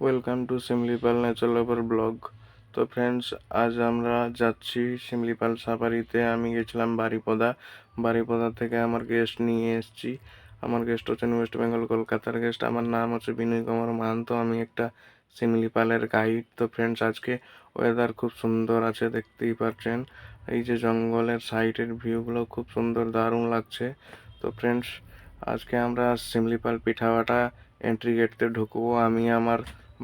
Welcome to Similipal nature lover blog. তো friends, আজ আমরা যাচ্ছি শিমলিপাল সাফারিতে। আমি গেছিলাম বারিপদা থেকে আমার গেস্ট নিয়ে এসেছি। আমার গেস্ট হচ্ছেন ওয়েস্ট বেঙ্গল কলকাতার গেস্ট। আমার নাম হচ্ছে বিনয় কুমার মাহান্ত। আমি একটা শিমলিপালের গাইড। তো ফ্রেন্ডস, আজকে ওয়েদার খুব সুন্দর আছে, দেখতেই পাচ্ছেন। এই যে জঙ্গলের সাইডের ভিউগুলো খুব সুন্দর, দারুণ লাগছে। তো ফ্রেন্ডস, আজকে আমরা শিমলিপাল পিঠাভাটা এন্ট্রি গেটতে ঢুকবো। আমি আমার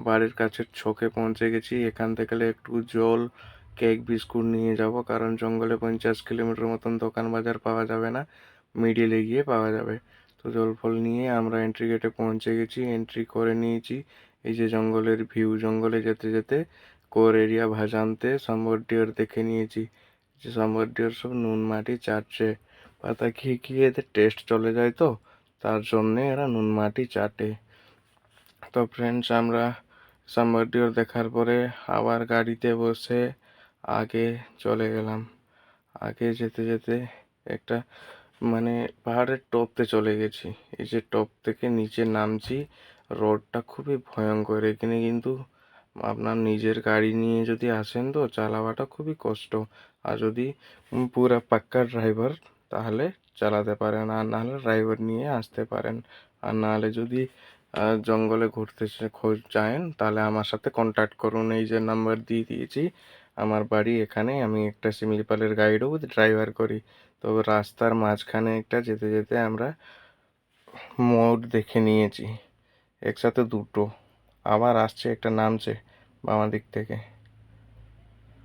বাড়ির কাছে ছকে পৌঁছে গেছি। এখান থেকে একটু জল, কেক, বিস্কুট নিয়ে যাব, কারণ জঙ্গলে 50 কিলোমিটার মতন দোকান বাজার পাওয়া যাবে না, মিডিলে গিয়ে পাওয়া যাবে। তো জল ফল নিয়ে আমরা এন্ট্রি গেটে পৌঁছে গেছি, এন্ট্রি করে নিয়েছি। এই যে জঙ্গলের ভিউ, জঙ্গলে যেতে যেতে কোর এরিয়া ভাজানতে সাম্বার ডিয়ার দেখে নিয়েছি। যে সাম্বার ডিয়ার সব নুন মাটি চাটছে, পাতা খেয়ে খেয়ে এদের টেস্ট চলে যায়, তো তার জন্যে এরা নুন মাটি চাটে। তো ফ্রেন্ডস, আমরা সাম্বারডিওর দেখার পরে আবার গাড়িতে বসে আগে চলে গেলাম। আগে যেতে যেতে একটা পাহাড়ের টপতে চলে গেছি। এই যে টপ থেকে নিচে নামছি, রোডটা খুবই ভয়ঙ্কর। এখানে কিন্তু আপনার নিজের গাড়ি নিয়ে যদি আসেন তো চালাবাটা খুবই কষ্ট। আর যদি পুরা পাক্কা ড্রাইভার, তাহলে চালাতে পারেন, আর নাহলে ড্রাইভার নিয়ে আসতে পারেন। আর নাহলে যদি জঙ্গলে ঘুরতে খোঁজ চান, তাহলে আমার সাথে কন্ট্যাক্ট করুন। এই যে নাম্বার দিয়ে দিয়েছি, আমার বাড়ি এখানে। আমি একটা শিমিলিপালের গাইডও ড্রাইভার করি। তো রাস্তার মাঝখানে একটা যেতে যেতে আমরা মোড় দেখে নিয়েছি, একসাথে দুটো। আবার আসছে একটা, নামছে বাম দিক থেকে।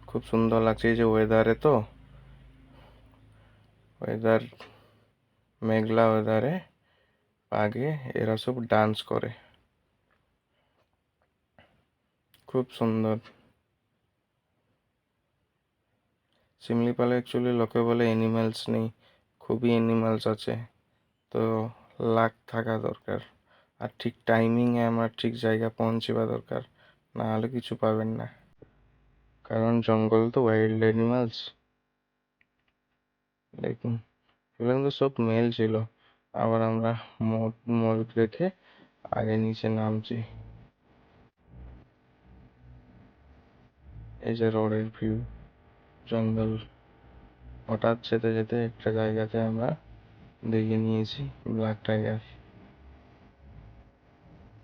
খুব সুন্দর লাগছে। এই যে ওয়েদারে, তো ওয়েদার মেঘলা ওয়েদারে আগে এরা সব ডান্স করে, খুব সুন্দর। শিমলিপালে অ্যাকচুয়ালি লোকে বলে অ্যানিমালস নেই, খুবই অ্যানিমালস আছে। তো লাক থাকা দরকার, আর ঠিক টাইমিংয়ে আমার ঠিক জায়গা পৌঁছিবা দরকার, না হলে কিছু পাবেন না। কারণ জঙ্গল তো ওয়াইল্ড অ্যানিমালস। দেখুন, এগুলো কিন্তু সব মেল ছিল। আবার আমরা মোড় রেখে আগে নিচে নামছি। এই যে রোডের ভিউ, জঙ্গল। হঠাৎ যেতে যেতে একটা জায়গাতে আমরা দেখে নিয়েছি ব্ল্যাক টাইগার।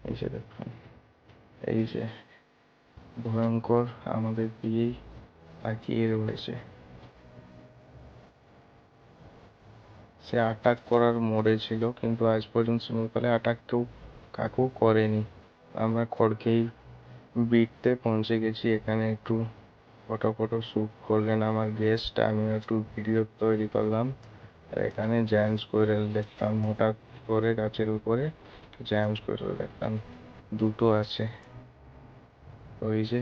এই যে দেখুন, এই যে ভয়ঙ্কর আমাদের দিয়েই তাকিয়ে রয়েছে। সে অ্যাটাক করার মোড়ে ছিল, কিন্তু আজ পর্যন্ত শিমুলপালে অ্যাটাক কেউ কাকু করেনি। আমরা খড়কেই বিটতে পৌঁছে গেছি। এখানে একটু ফটো শ্যুট করলেন আমার গেস্ট, আমিও একটু ভিডিও তৈরি করলাম। আর এখানে জ্যাম স্কোয়ারেল দেখতাম, হঠাৎ করে গাছের উপরে জ্যাম স্কোয়ারেল দেখতাম, দুটো আছে। ওই যে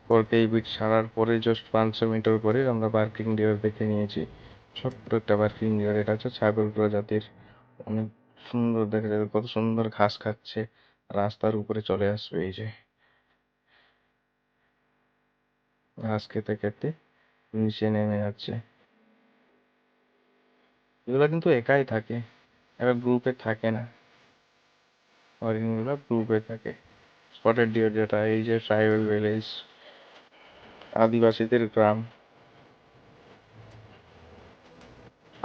খড়কেই বিট ছাড়ার পরে জাস্ট 500 মিটার পরে আমরা পার্কিং ডিয়ার দেখে নিয়েছি। ছোট্ট একটা পার্কিং ডিয়ার, এটা হচ্ছে ছাগল প্রজাতির। অনেক সুন্দর দেখা যাবে, কত সুন্দর ঘাস খাচ্ছে। রাস্তার উপরে চলে আসবে, এই যে ঘাস খেতে খেতে নিচে নেমে যাচ্ছে। এগুলো কিন্তু একাই থাকে, এবার গ্রুপে থাকে না। হরিণগুলো গ্রুপে থাকে। স্পটেড ডিয়ার যেটা, এই যে ট্রাইবাল ভিলেজ, আদিবাসীদের গ্রাম।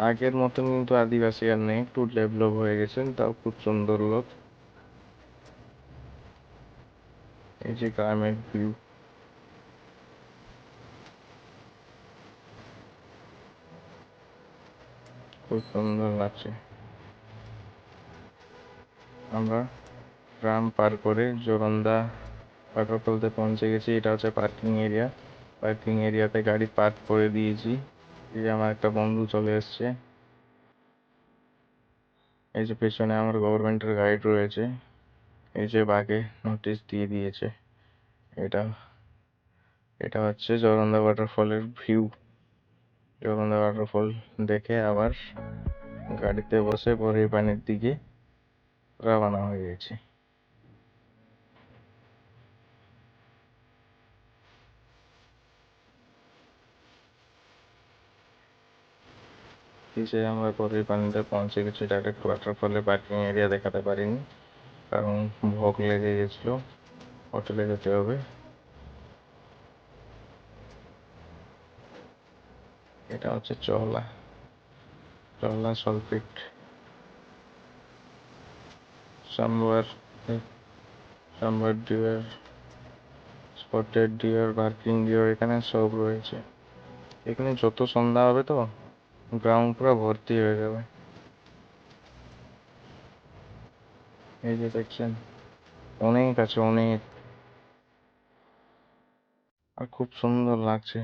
আগের মতন কিন্তু আদিবাসী আর নেই, একটু ডেভেলপ হয়ে গেছেন, তাও খুব সুন্দর লোক। এই যে গ্রামের ভিউ, খুব সুন্দর লাগছে। আমরা গ্রাম পার করে জোরন্দা ওয়াটারফলতে পৌঁছে গেছি। এটা হচ্ছে পার্কিং এরিয়া। পার্কিং এরিয়াতে গাড়ি পার্ক করে দিয়েছি। এই যে আমার একটা বন্ধু চলে এসছে। এই যে পেছনে আমার গভর্নমেন্টের গাইড রয়েছে। এই যে বাঘে নোটিশ দিয়ে দিয়েছে। এটা এটা হচ্ছে জোরন্দা ওয়াটারফলের ভিউ। জোরন্দা ওয়াটারফল দেখে আবার গাড়িতে বসে পরে পানির দিকে রওনা হয়ে গেছি। এসে আমরা পরে পানিতে পৌঁছে গেছি। ডাইরেক্ট ওয়াটারফলে পার্কিং এরিয়া দেখাতে পারিনি, কারণ ভোগ লেগে গেছিলো। হোটেলে যেতে হবে। এটা হচ্ছে চওলা সলপিট। Sambar deer, spotted deer, barking deer, এখানে সব রয়েছে। এখানে যত সন্ধ্যা হবে তো গ্রাউন্ড পুরো ভর্তি হয়ে যাবে। এই যে দেখছেন অনেক আছে, অনেক, আর খুব সুন্দর লাগছে।